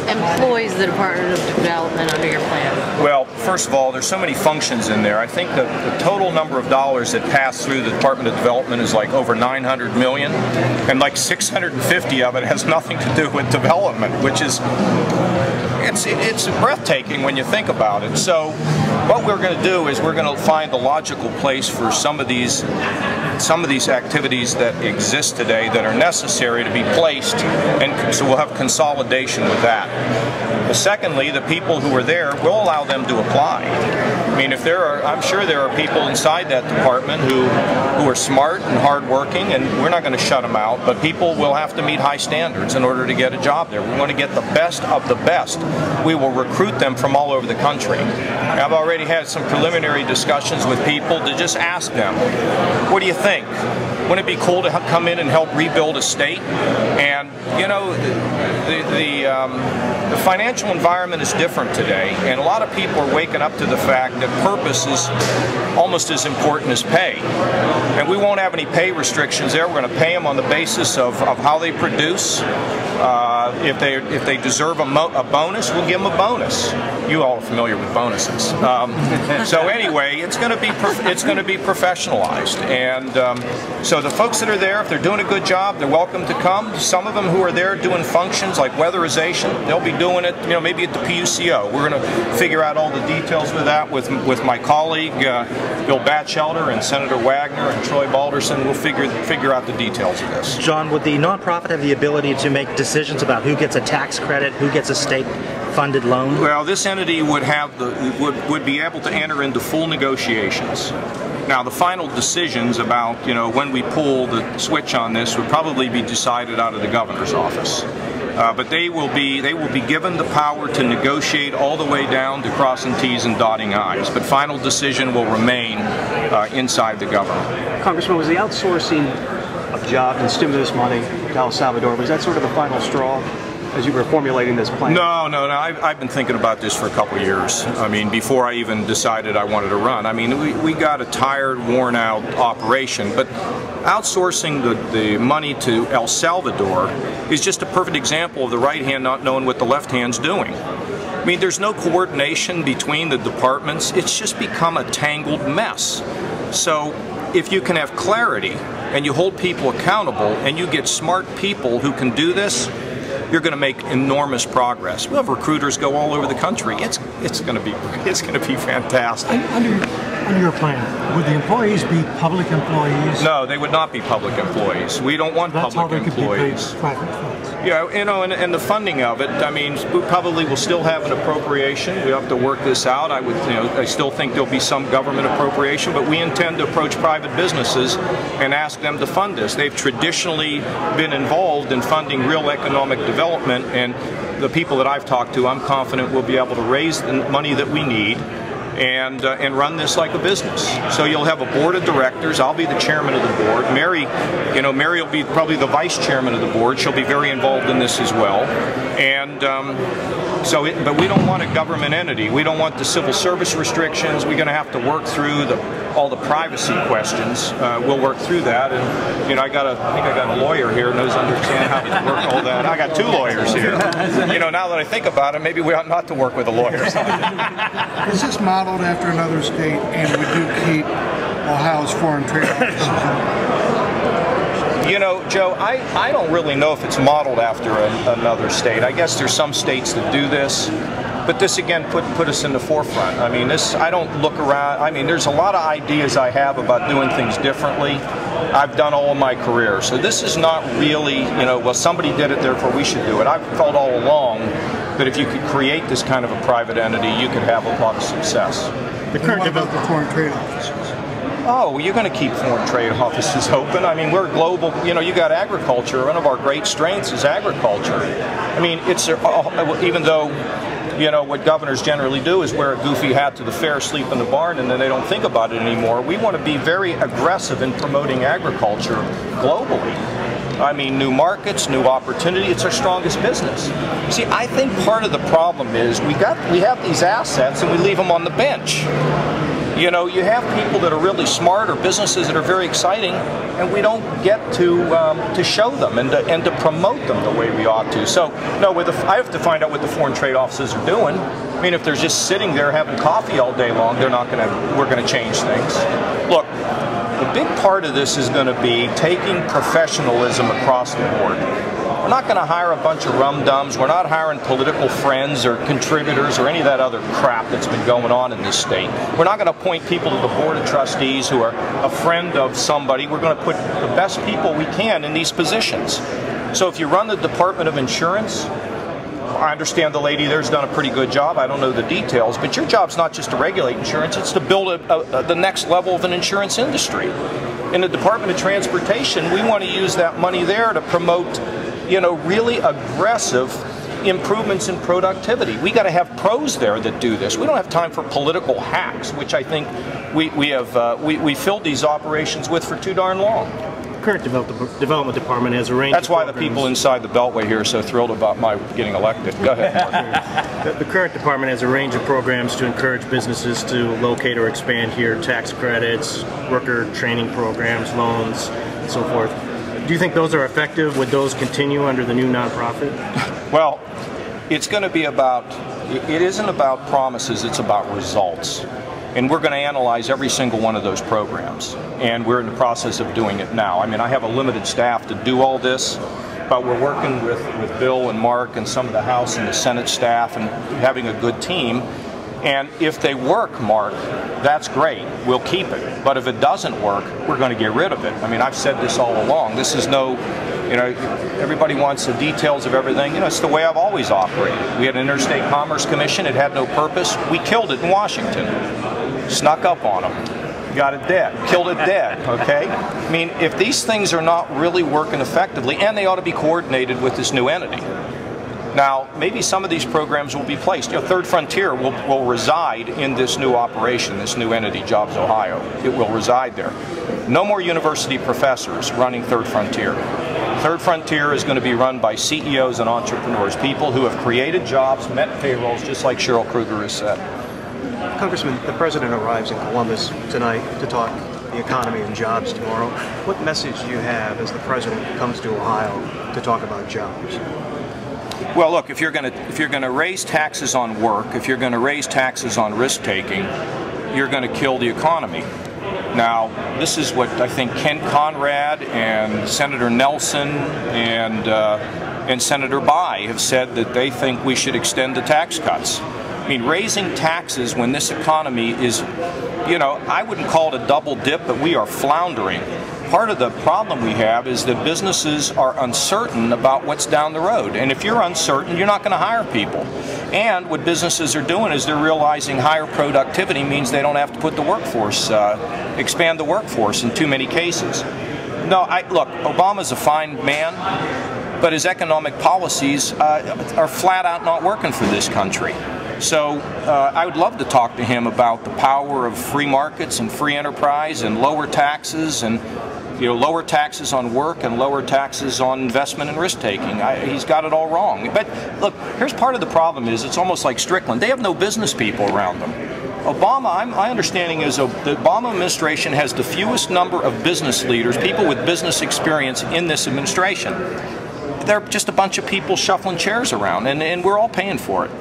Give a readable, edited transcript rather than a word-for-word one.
employs the Department of Development under your plan? Well, first of all, there's so many functions in there. I think the total number of dollars that pass through the Department of Development is like over 900 million, and like 650 of it has nothing to do with development, which is it's breathtaking when you think about it. So what we're going to do is we're going to find the logical place for some of these activities that exist today that are necessary to be placed, and so we'll have consolidation with that. Secondly, the people who are there, we'll allow them to apply. I mean, if there are, I'm sure there are people inside that department who are smart and hardworking, and we're not going to shut them out, but people will have to meet high standards in order to get a job there. We want to get the best of the best. We will recruit them from all over the country. I've already had some preliminary discussions with people to just ask them, what do you think? Wouldn't it be cool to come in and help rebuild a state? And, you know, the financial environment is different today, and a lot of people are waking up to the fact that purpose is almost as important as pay. And we won't have any pay restrictions there. We're going to pay them on the basis of how they produce. If they deserve a bonus, we'll give them a bonus. You all are familiar with bonuses. So anyway, it's going to be professionalized, and so the folks that are there, if they're doing a good job, they're welcome to come. Some of them who are there doing functions like weatherization, they'll be doing it, you know, maybe at the PUCO. We're going to figure out all the details with that with my colleague Bill Batchelder and Senator Wagner and Troy Balderson. We'll figure out the details of this. John, would the nonprofit have the ability to make decisions about who gets a tax credit, who gets a state-funded loan? Well, this entity would be able to enter into full negotiations. Now, the final decisions about, you know, when we pull the switch on this would probably be decided out of the governor's office. But they will be given the power to negotiate all the way down to crossing T's and dotting I's. But final decision will remain inside the government. Congressman, was the outsourcing of jobs and stimulus money to El Salvador, was that sort of the final straw as you were formulating this plan? No. I've been thinking about this for a couple of years. I mean, before I even decided I wanted to run. I mean, we got a tired, worn-out operation, but outsourcing the money to El Salvador is just a perfect example of the right hand not knowing what the left hand's doing. I mean, there's no coordination between the departments. It's just become a tangled mess. So if you can have clarity and you hold people accountable and you get smart people who can do this, you're going to make enormous progress. We'll have recruiters go all over the country. It's going to be fantastic. Under your plan, would the employees be public employees? No, they would not be public employees. We don't want public employees. That's how they could be paid private funds. Yeah, you know, and the funding of it, I mean, we probably will still have an appropriation. We have to work this out. I still think there'll be some government appropriation, but we intend to approach private businesses and ask them to fund this. They've traditionally been involved in funding real economic development, and the people that I've talked to, I'm confident we'll be able to raise the money that we need and run this like a business. So you'll have a board of directors. I'll be the chairman of the board. Mary will be probably the vice chairman of the board. She'll be very involved in this as well. And but we don't want a government entity. We don't want the civil service restrictions. We're going to have to work through all the privacy questions. We'll work through that. And you know, I think I got a lawyer here who knows understand how to work all that. I got two lawyers here. You know, now that I think about it, maybe we ought not to work with a lawyer. Is this modeled after another state, and would you keep Ohio's foreign trade offices? You know, Joe, I don't really know if it's modeled after another state. I guess there's some states that do this, but this again put us in the forefront. I mean, I don't look around. I mean, there's a lot of ideas I have about doing things differently. I've done all of my career, so this is not really, you know, well, somebody did it, therefore we should do it. I've felt all along that if you could create this kind of a private entity, you could have a lot of success. The current about the foreign trade offices. Oh, well, you're going to keep foreign trade offices open. I mean, we're global. You know, you got agriculture. One of our great strengths is agriculture. I mean, even though, you know, what governors generally do is wear a goofy hat to the fair, sleep in the barn, and then they don't think about it anymore. We want to be very aggressive in promoting agriculture globally. I mean, new markets, new opportunity. It's our strongest business. See, I think part of the problem is we have these assets and we leave them on the bench. You know, you have people that are really smart or businesses that are very exciting, and we don't get to show them and to promote them the way we ought to. So, no, I have to find out what the foreign trade offices are doing. I mean, if they're just sitting there having coffee all day long, we're going to change things. Look, the big part of this is going to be taking professionalism across the board. We're not going to hire a bunch of rum-dums. We're not hiring political friends or contributors or any of that other crap that's been going on in this state. We're not going to appoint people to the board of trustees who are a friend of somebody. We're going to put the best people we can in these positions. So if you run the Department of Insurance, I understand the lady there's done a pretty good job. I don't know the details, but your job's not just to regulate insurance, it's to build the next level of an insurance industry. In the Department of Transportation, we want to use that money there to promote, you know, really aggressive improvements in productivity. We got to have pros there that do this. We don't have time for political hacks, which I think we filled these operations with for too darn long. Current development department has arranged. That's why the people inside the Beltway here are so thrilled about my getting elected. Go ahead, Mark. The current department has a range of programs to encourage businesses to locate or expand here, tax credits, worker training programs, loans, and so forth. Do you think those are effective? Would those continue under the new nonprofit? Well, it's going to be about, it isn't about promises, it's about results. And we're going to analyze every single one of those programs. And we're in the process of doing it now. I mean, I have a limited staff to do all this, but we're working with Bill and Mark and some of the House and the Senate staff and having a good team. And if they work, Mark, that's great. We'll keep it. But if it doesn't work, we're going to get rid of it. I mean, I've said this all along. This is no, you know, everybody wants the details of everything. You know, it's the way I've always operated. We had an Interstate Commerce Commission. It had no purpose. We killed it in Washington. Snuck up on them. Got it dead. Killed it dead, okay? I mean, if these things are not really working effectively, and they ought to be coordinated with this new entity. Now, maybe some of these programs will be placed. You know, Third Frontier will reside in this new operation, this new entity, Jobs Ohio. It will reside there. No more university professors running Third Frontier. Third Frontier is going to be run by CEOs and entrepreneurs, people who have created jobs, met payrolls, just like Cheryl Kruger has said. Congressman, the President arrives in Columbus tonight to talk the economy and jobs tomorrow. What message do you have as the President comes to Ohio to talk about jobs? Well, look, if you're going to raise taxes on work, if you're going to raise taxes on risk-taking, you're going to kill the economy. Now, this is what I think Kent Conrad and Senator Nelson and Senator Bayh have said, that they think we should extend the tax cuts. I mean, raising taxes when this economy is, you know, I wouldn't call it a double dip, but we are floundering. Part of the problem we have is that businesses are uncertain about what's down the road. And if you're uncertain, you're not going to hire people. And what businesses are doing is they're realizing higher productivity means they don't have to put the workforce, expand the workforce in too many cases. No, look, Obama's a fine man, but his economic policies are flat out not working for this country. So I would love to talk to him about the power of free markets and free enterprise and lower taxes, and lower taxes on work and lower taxes on investment and risk-taking. He's got it all wrong. But look, here's part of the problem is it's almost like Strickland. They have no business people around them. Obama, my understanding is the Obama administration has the fewest number of business leaders, people with business experience in this administration. They're just a bunch of people shuffling chairs around, and we're all paying for it.